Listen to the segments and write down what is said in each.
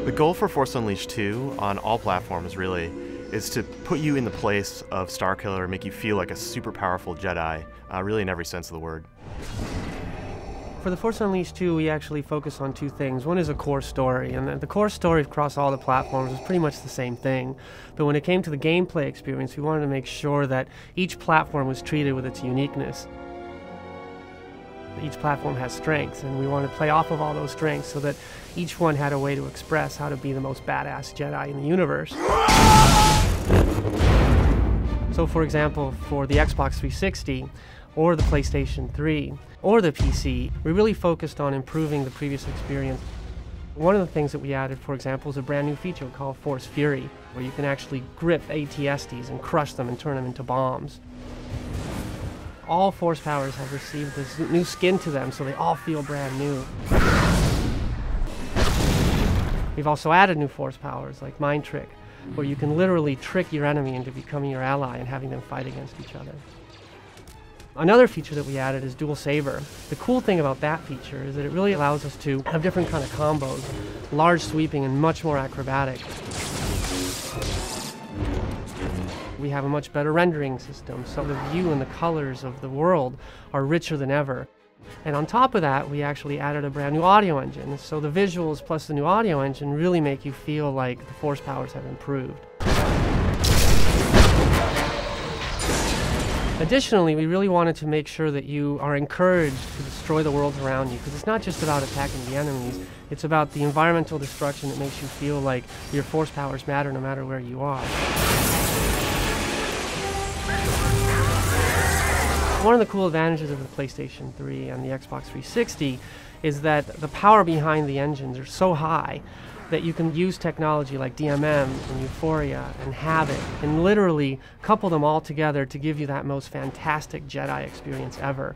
The goal for Force Unleashed 2 on all platforms really is to put you in the place of Starkiller, make you feel like a super powerful Jedi, really in every sense of the word. For the Force Unleashed 2, we actually focus on two things. One is a core story, and the core story across all the platforms is pretty much the same thing. But when it came to the gameplay experience, we wanted to make sure that each platform was treated with its uniqueness. Each platform has strengths, and we want to play off of all those strengths so that each one had a way to express how to be the most badass Jedi in the universe. So for example, for the Xbox 360, or the PlayStation 3, or the PC, we really focused on improving the previous experience. One of the things that we added, for example, is a brand new feature called Force Fury, where you can actually grip AT-STs and crush them and turn them into bombs. All Force powers have received this new skin to them, so they all feel brand new. We've also added new Force powers, like Mind Trick, where you can literally trick your enemy into becoming your ally and having them fight against each other. Another feature that we added is Dual Saber. The cool thing about that feature is that it really allows us to have different kind of combos, large sweeping and much more acrobatic. We have a much better rendering system, so the view and the colors of the world are richer than ever. And on top of that, we actually added a brand new audio engine, so the visuals plus the new audio engine really make you feel like the Force powers have improved. Additionally, we really wanted to make sure that you are encouraged to destroy the worlds around you, because it's not just about attacking the enemies, it's about the environmental destruction that makes you feel like your Force powers matter no matter where you are. One of the cool advantages of the PlayStation 3 and the Xbox 360 is that the power behind the engines are so high that you can use technology like DMM and Euphoria and Habit and literally couple them all together to give you that most fantastic Jedi experience ever.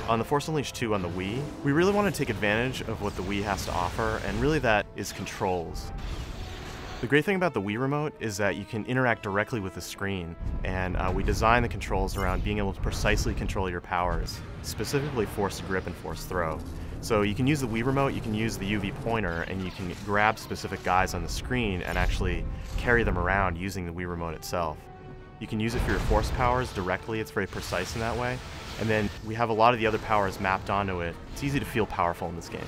On the Force Unleashed 2 on the Wii, we really want to take advantage of what the Wii has to offer, and really that is controls. The great thing about the Wii Remote is that you can interact directly with the screen, and we design the controls around being able to precisely control your powers, specifically Force Grip and Force Throw. So you can use the Wii Remote, you can use the UV pointer, and you can grab specific guys on the screen and actually carry them around using the Wii Remote itself. You can use it for your Force powers directly, it's very precise in that way. And then we have a lot of the other powers mapped onto it. It's easy to feel powerful in this game.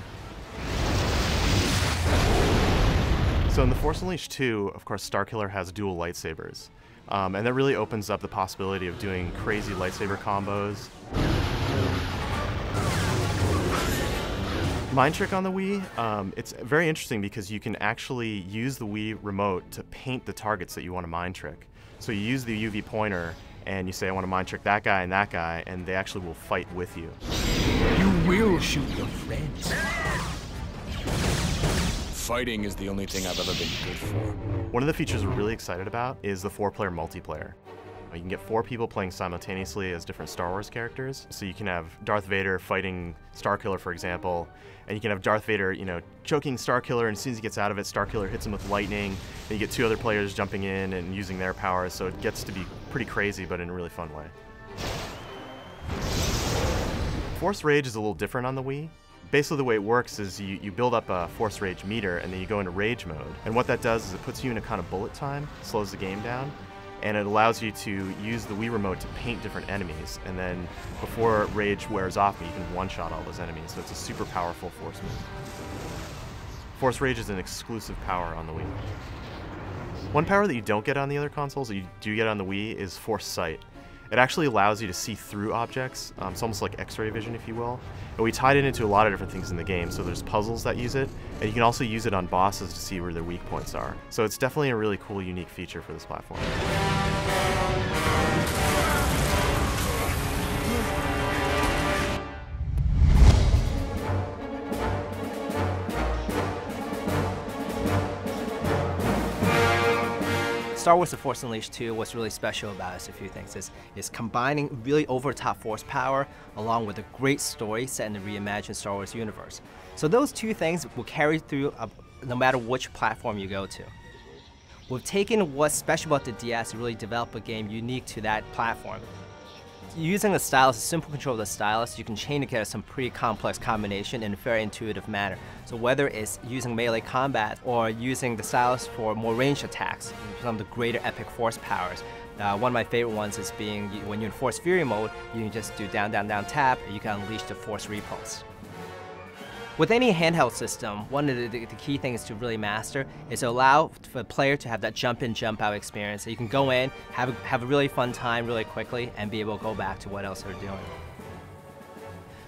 So in the Force Unleashed 2, of course, Starkiller has dual lightsabers. And that really opens up the possibility of doing crazy lightsaber combos. Mind Trick on the Wii, it's very interesting because you can actually use the Wii Remote to paint the targets that you want to Mind Trick. So you use the UV pointer, and you say, I want to Mind Trick that guy, and they actually will fight with you. You will shoot your friends. Fighting is the only thing I've ever been good for. One of the features we're really excited about is the 4-player multiplayer. You can get 4 people playing simultaneously as different Star Wars characters. So you can have Darth Vader fighting Starkiller, for example, and you can have Darth Vader, choking Starkiller, and as soon as he gets out of it, Starkiller hits him with lightning, and you get 2 other players jumping in and using their powers, so it gets to be pretty crazy, but in a really fun way. Force Rage is a little different on the Wii. Basically the way it works is you build up a Force Rage meter, and then you go into Rage mode. And what that does is it puts you in a kind of bullet time, slows the game down, and it allows you to use the Wii Remote to paint different enemies, and then before Rage wears off, you can one-shot all those enemies, so it's a super powerful Force move. Force Rage is an exclusive power on the Wii. One power that you don't get on the other consoles, that you do get on the Wii, is Force Sight. It actually allows you to see through objects. It's almost like X-ray vision, if you will. And we tied it into a lot of different things in the game. So there's puzzles that use it, and you can also use it on bosses to see where their weak points are. So it's definitely a really cool, unique feature for this platform. Star Wars The Force Unleashed 2, what's really special about it is a few things. Is combining really over-the-top force power along with a great story set in the reimagined Star Wars universe. So those two things will carry through no matter which platform you go to. We've taken what's special about the DS to really develop a game unique to that platform. Using the stylus, a simple control of the stylus, you can chain together some pretty complex combination in a very intuitive manner. So whether it's using melee combat or using the stylus for more ranged attacks, some of the greater epic force powers. One of my favorite ones is being when you're in Force Fury mode, you can just do down, down, down, tap, and you can unleash the Force Repulse. With any handheld system, one of the key things to really master is to allow for the player to have that jump-in, jump-out experience. So you can go in, have a really fun time really quickly, and be able to go back to what else they're doing.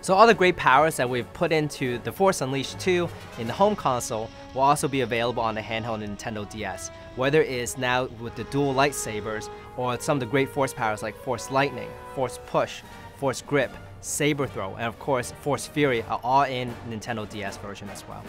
So all the great powers that we've put into The Force Unleashed 2 in the home console will also be available on the handheld Nintendo DS. Whether it's now with the dual lightsabers, or some of the great force powers like Force Lightning, Force Push, Force Grip, Saber Throw, and of course Force Fury are all in Nintendo DS version as well.